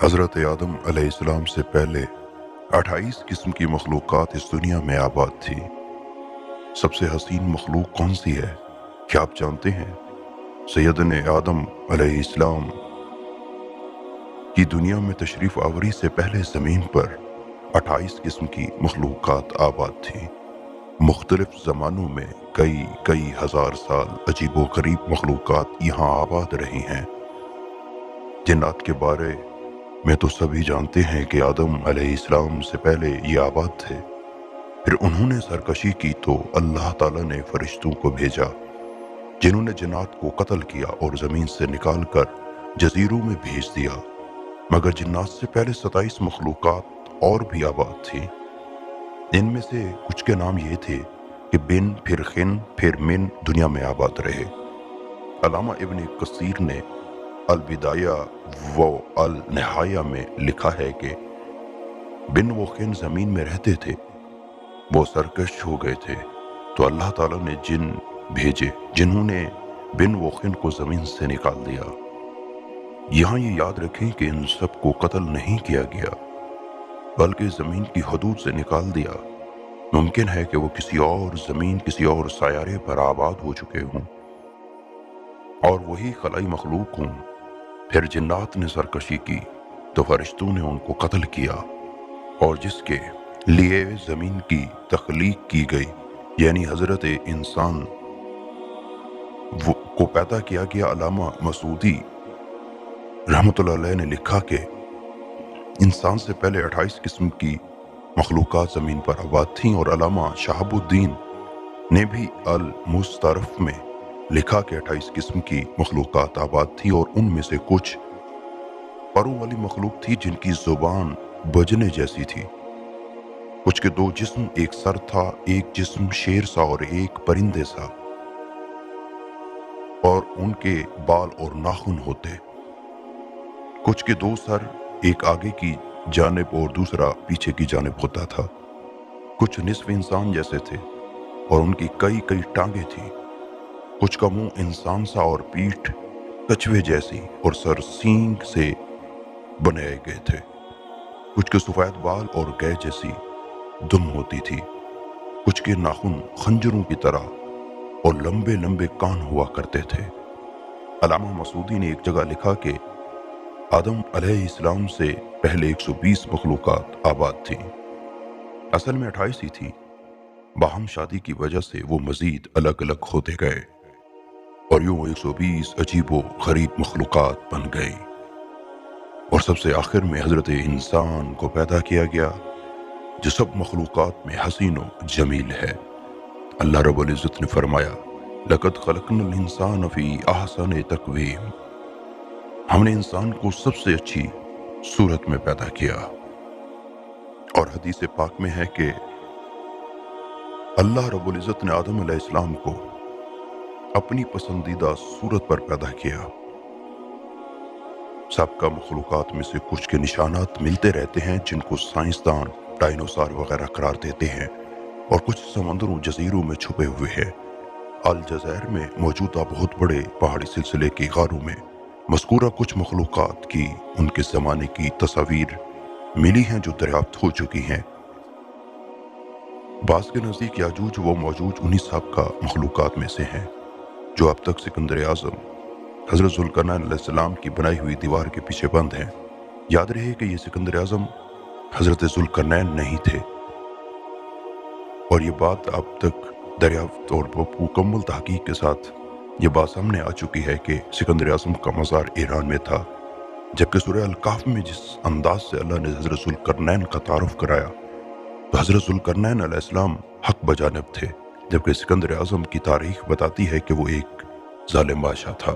حضرت آدم علیہ السلام سے پہلے 28 قسم کی مخلوقات اس دنیا میں آباد تھی۔ سب سے حسین مخلوق کون سی ہے؟ کیا آپ جانتے ہیں؟ سیدنا آدم علیہ السلام کی دنیا میں تشریف آوری سے پہلے زمین پر 28 قسم کی مخلوقات آباد تھی۔ مختلف زمانوں میں کئی ہزار سال عجیب و غریب مخلوقات یہاں آباد رہی ہیں۔ جنات کے بارے میں تو سبھی جانتے ہیں کہ آدم علیہ السلام سے پہلے یہ آباد تھے۔ پھر انہوں نے سرکشی کی تو اللہ تعالیٰ نے فرشتوں کو بھیجا جنہوں نے جنات کو قتل کیا اور زمین سے نکال کر جزیروں میں بھیج دیا۔ مگر جنات سے پہلے 27 مخلوقات اور بھی آباد تھی۔ ان میں سے کچھ کے نام یہ تھے کہ بن، پھر خن، پھر من دنیا میں آباد رہے۔ علامہ ابن کثیر نے البدایہ و النہایہ میں لکھا ہے کہ بن و خن زمین میں رہتے تھے، وہ سرکش ہو گئے تھے تو اللہ تعالیٰ نے جن بھیجے جنہوں نے بن و خن کو زمین سے نکال دیا۔ یہاں یہ یاد رکھیں کہ ان سب کو قتل نہیں کیا گیا بلکہ زمین کی حدود سے نکال دیا۔ ممکن ہے کہ وہ کسی اور زمین، کسی اور سیارے پر آباد ہو چکے ہوں اور وہی خلائی مخلوق ہوں۔ پھر جنات نے سرکشی کی تو فرشتوں نے ان کو قتل کیا، اور جس کے لیے زمین کی تخلیق کی گئی یعنی حضرت انسان کو پیدا کیا گیا۔ علامہ مسعودی رحمۃ اللہ علیہ نے لکھا کہ انسان سے پہلے 28 قسم کی مخلوقات زمین پر آباد تھیں، اور علامہ شہاب الدین نے بھی المسترف میں لکھا کہ 28 قسم کی مخلوقات آباد تھی، اور ان میں سے کچھ پروں والی مخلوق تھی جن کی زبان بجنے جیسی تھی، کچھ کے 2 جسم، ایک سر تھا، ایک جسم شیر سا اور ایک پرندے سا، اور ان کے بال اور ناخن ہوتے، کچھ کے 2 سر، ایک آگے کی جانب اور دوسرا پیچھے کی جانب ہوتا تھا، کچھ نصف انسان جیسے تھے اور ان کی کئی ٹانگیں تھیں، کچھ کا منہ انسان سا اور پیٹھ کچھوے جیسی اور سر سینگ سے بنائے گئے تھے، کچھ کے سفید بال اور گائے جیسی دم ہوتی تھی، کچھ کے ناخن خنجروں کی طرح اور لمبے کان ہوا کرتے تھے۔ علامہ مسعودی نے ایک جگہ لکھا کہ آدم علیہ السلام سے پہلے 120 مخلوقات آباد تھیں، اصل میں 28 ہی تھی، باہم شادی کی وجہ سے وہ مزید الگ ہوتے گئے اور یوں 120 عجیب و غریب مخلوقات بن گئی، اور سب سے آخر میں حضرت انسان کو پیدا کیا گیا جو سب مخلوقات میں حسین و جمیل ہے۔ اللہ رب العزت نے فرمایا لَقَدْ خَلَقْنَا الْإِنسَانَ فِي أَحْسَنِ تَقْوِيمٍ، ہم نے انسان کو سب سے اچھی صورت میں پیدا کیا، اور حدیث پاک میں ہے کہ اللہ رب العزت نے آدم علیہ السلام کو اپنی پسندیدہ صورت پر پیدا کیا۔ سب کا مخلوقات میں سے کچھ کے نشانات ملتے رہتے ہیں جن کو سائنسدان ڈائنوسار وغیرہ قرار دیتے ہیں، اور کچھ سمندروں جزیروں میں چھپے ہوئے ہیں۔ الجزائر میں موجودہ بہت بڑے پہاڑی سلسلے کی غاروں میں مذکورہ کچھ مخلوقات کی ان کے زمانے کی تصاویر ملی ہیں جو دریافت ہو چکی ہیں۔ بعض کے نزدیک یاجوج و ماجوج انہی سابقہ مخلوقات میں سے ہیں جو اب تک سکندر اعظم حضرت ذوالقرنین علیہ السلام کی بنائی ہوئی دیوار کے پیچھے بند ہیں۔ یاد رہے کہ یہ سکندر اعظم حضرت ذوالقرنین نہیں تھے، اور یہ بات اب تک دریافت اور مکمل تحقیق کے ساتھ یہ بات سامنے آ چکی ہے کہ سکندر اعظم کا مزار ایران میں تھا، جبکہ سورہ الکہف میں جس انداز سے اللہ نے حضرت ذوالقرنین کا تعارف کرایا تو حضرت ذوالقرنین علیہ السلام حق بجانب تھے، جبکہ سکندر اعظم کی تاریخ بتاتی ہے کہ وہ ایک ظالم بادشاہ تھا۔